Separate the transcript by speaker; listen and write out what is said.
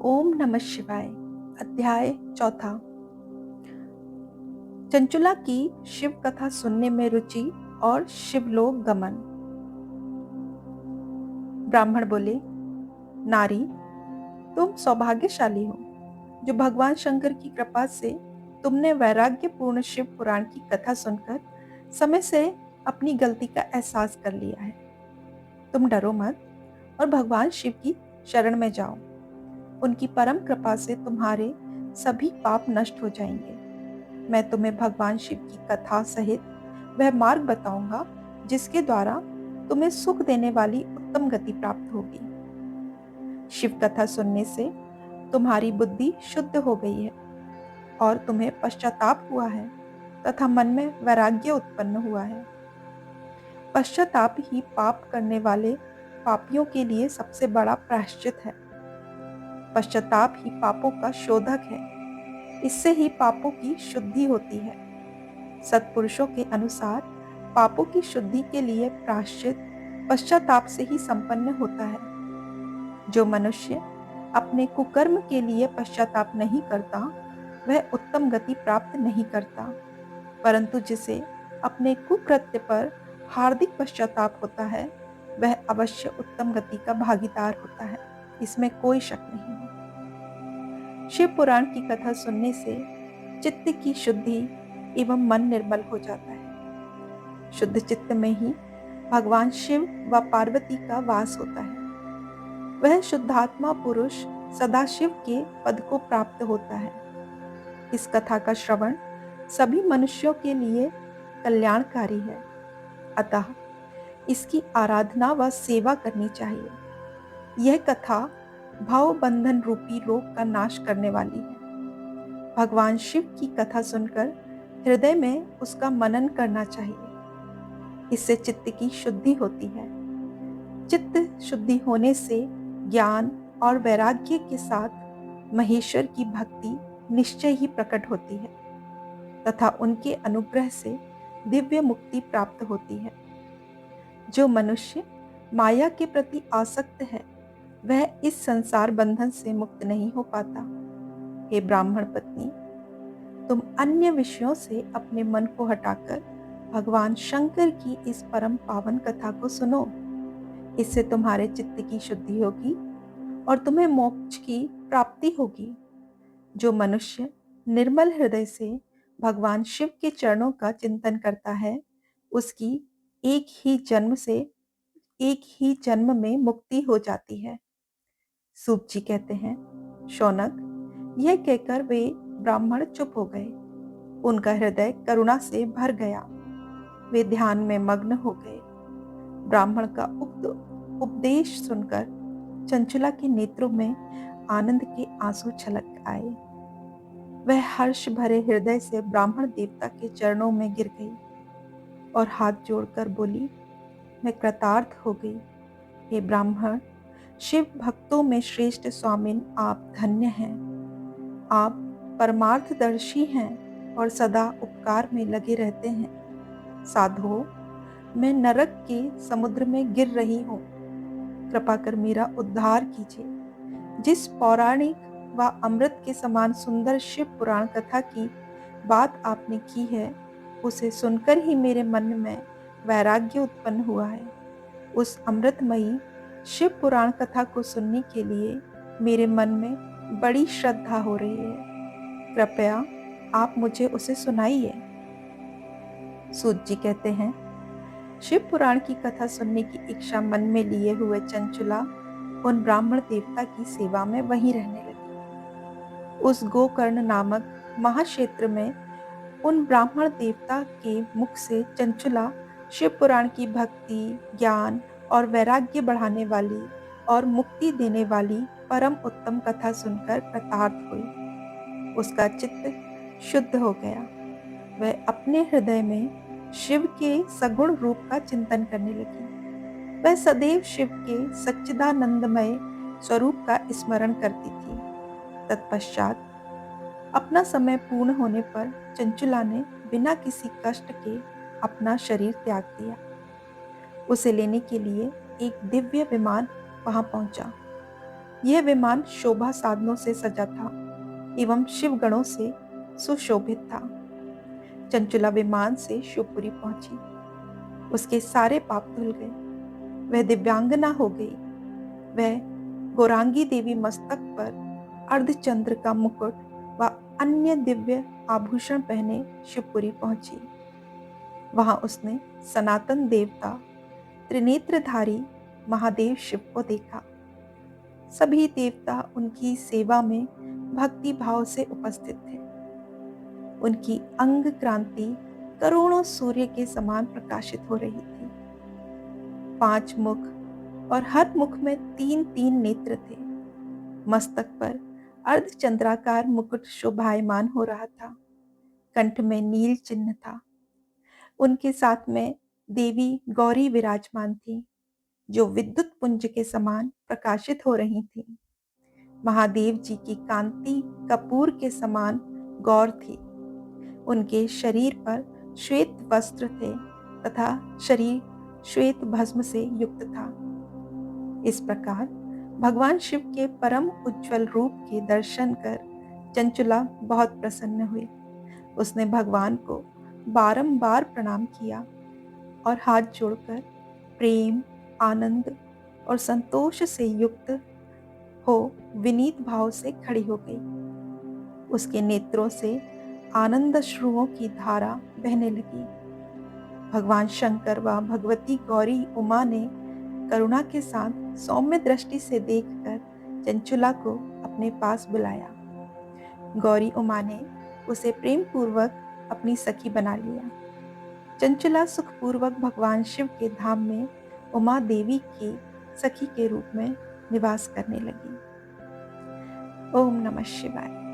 Speaker 1: ओम नमः शिवाय। अध्याय चौथा। चंचुला की शिव कथा सुनने में रुचि और शिवलोक गमन। ब्राह्मण बोले, नारी, तुम सौभाग्यशाली हो जो भगवान शंकर की कृपा से तुमने वैराग्यपूर्ण शिव पुराण की कथा सुनकर समय से अपनी गलती का एहसास कर लिया है। तुम डरो मत और भगवान शिव की शरण में जाओ। उनकी परम कृपा से तुम्हारे सभी पाप नष्ट हो जाएंगे। मैं तुम्हें भगवान शिव की कथा सहित वह मार्ग बताऊंगा जिसके द्वारा तुम्हें सुख देने वाली उत्तम गति प्राप्त होगी। शिव कथा सुनने से तुम्हारी बुद्धि शुद्ध हो गई है और तुम्हें पश्चाताप हुआ है तथा मन में वैराग्य उत्पन्न हुआ है। पश्चाताप ही पाप करने वाले पापियों के लिए सबसे बड़ा प्रायश्चित है। पश्चाताप ही पापों का शोधक है। इससे ही पापों की शुद्धि होती है। सत्पुरुषों के अनुसार पापों की शुद्धि के लिए प्रायश्चित पश्चाताप से ही संपन्न होता है। जो मनुष्य अपने कुकर्म के लिए पश्चाताप नहीं करता वह उत्तम गति प्राप्त नहीं करता, परंतु जिसे अपने कुकृत्य पर हार्दिक पश्चाताप होता है वह अवश्य उत्तम गति का भागीदार होता है। इसमें कोई शक नहीं है। शिव पुराण की कथा सुनने से चित्त की शुद्धि एवं मन निर्मल हो जाता है। शुद्ध चित्त में ही भगवान शिव व पार्वती का वास होता है। वह शुद्धात्मा पुरुष सदाशिव के पद को प्राप्त होता है। इस कथा का श्रवण सभी मनुष्यों के लिए कल्याणकारी है, अतः इसकी आराधना व सेवा करनी चाहिए। यह कथा भाव बंधन रूपी रोग का नाश करने वाली है। भगवान शिव की कथा सुनकर हृदय में उसका मनन करना चाहिए। इससे चित्त की शुद्धि होती है। चित्त शुद्धि होने से ज्ञान और वैराग्य के साथ महेश्वर की भक्ति निश्चय ही प्रकट होती है तथा उनके अनुग्रह से दिव्य मुक्ति प्राप्त होती है। जो मनुष्य माया के प्रति आसक्त है वह इस संसार बंधन से मुक्त नहीं हो पाता। हे ब्राह्मण पत्नी, तुम अन्य विषयों से अपने मन को हटाकर भगवान शंकर की इस परम पावन कथा को सुनो। इससे तुम्हारे चित्त की शुद्धि होगी और तुम्हें मोक्ष की प्राप्ति होगी। जो मनुष्य निर्मल हृदय से भगवान शिव के चरणों का चिंतन करता है उसकी एक ही जन्म में मुक्ति हो जाती है। सूत जी कहते हैं, शौनक, यह कहकर वे ब्राह्मण चुप हो गए। उनका हृदय करुणा से भर गया। वे ध्यान में मग्न हो गए। ब्राह्मण का उक्त उपदेश सुनकर चंचुला के नेत्रों में आनंद के आंसू छलक आए। वह हर्ष भरे हृदय से ब्राह्मण देवता के चरणों में गिर गई और हाथ जोड़कर बोली, मैं कृतार्थ हो गई। हे ब्राह्मण, शिव भक्तों में श्रेष्ठ स्वामिन आप धन्य हैं। आप परमार्थदर्शी हैं और सदा उपकार में लगे रहते हैं। साधुओं, मैं नरक के समुद्र में गिर रही हूँ। कृपा कर मेरा उद्धार कीजिए। जिस पौराणिक व अमृत के समान सुंदर शिव पुराण कथा की बात आपने की है उसे सुनकर ही मेरे मन में वैराग्य उत्पन्न हुआ है। उस अमृतमयी शिव पुराण कथा को सुनने के लिए मेरे मन में बड़ी श्रद्धा हो रही है। कृपया आप मुझे उसे सुनाइए। सूत जी कहते हैं, शिव पुराण की कथा सुनने की इच्छा मन में लिए हुए चंचुला उन ब्राह्मण देवता की सेवा में वहीं रहने लगी। उस गोकर्ण नामक महाक्षेत्र में उन ब्राह्मण देवता के मुख से चंचुला शिव पुराण की भक्ति, ज्ञान और वैराग्य बढ़ाने वाली और मुक्ति देने वाली परम उत्तम कथा सुनकर कृतार्थ हुई। उसका चित्त शुद्ध हो गया। वह अपने हृदय में शिव के सगुण रूप का चिंतन करने लगी। वह सदैव शिव के सच्चिदानंदमय स्वरूप का स्मरण करती थी। तत्पश्चात अपना समय पूर्ण होने पर चंचुला ने बिना किसी कष्ट के अपना शरीर त्याग दिया। उसे लेने के लिए एक दिव्य विमान वहां पहुंचा। यह विमान शोभा साधनों से सजा था एवं शिव गणों से सुशोभित था। चंचुला विमान से शिवपुरी पहुंची। उसके सारे पाप धुल गए। वह दिव्यांगना हो गई। वह गौरांगी देवी मस्तक पर अर्धचंद्र का मुकुट व अन्य दिव्य आभूषण पहने शिवपुरी पहुंची। वहां उसने सनातन देवता त्रिनेत्रधारी महादेव शिव को देखा। सभी देवता उनकी सेवा में भक्ति भाव से उपस्थित थे। उनकी अंग क्रांति करोड़ों सूर्य के समान प्रकाशित हो रही थी। 5 मुख और हर मुख में 3-3 नेत्र थे। मस्तक पर अर्धचंद्राकार मुकुट शोभायमान हो रहा था। कंठ में नील चिन्ह था। उनके साथ में देवी गौरी विराजमान थी, जो विद्युत पुंज के समान प्रकाशित हो रही थी। महादेव जी की कांति कपूर के समान गौर थी। उनके शरीर पर श्वेत वस्त्र थे तथा शरीर श्वेत भस्म से युक्त था। इस प्रकार भगवान शिव के परम उज्जवल रूप के दर्शन कर चंचुला बहुत प्रसन्न हुई। उसने भगवान को बारंबार प्रणाम किया और हाथ जोड़कर प्रेम, आनंद और संतोष से युक्त हो विनीत भाव से खड़ी हो गई। उसके नेत्रों से आनंद अश्रुओं की धारा बहने लगी। भगवान शंकर व भगवती गौरी उमा ने करुणा के साथ सौम्य दृष्टि से देखकर चंचुला को अपने पास बुलाया। गौरी उमा ने उसे प्रेम पूर्वक अपनी सखी बना लिया। चंचुला सुखपूर्वक भगवान शिव के धाम में उमा देवी की सखी के रूप में निवास करने लगी। ओम नमः शिवाय।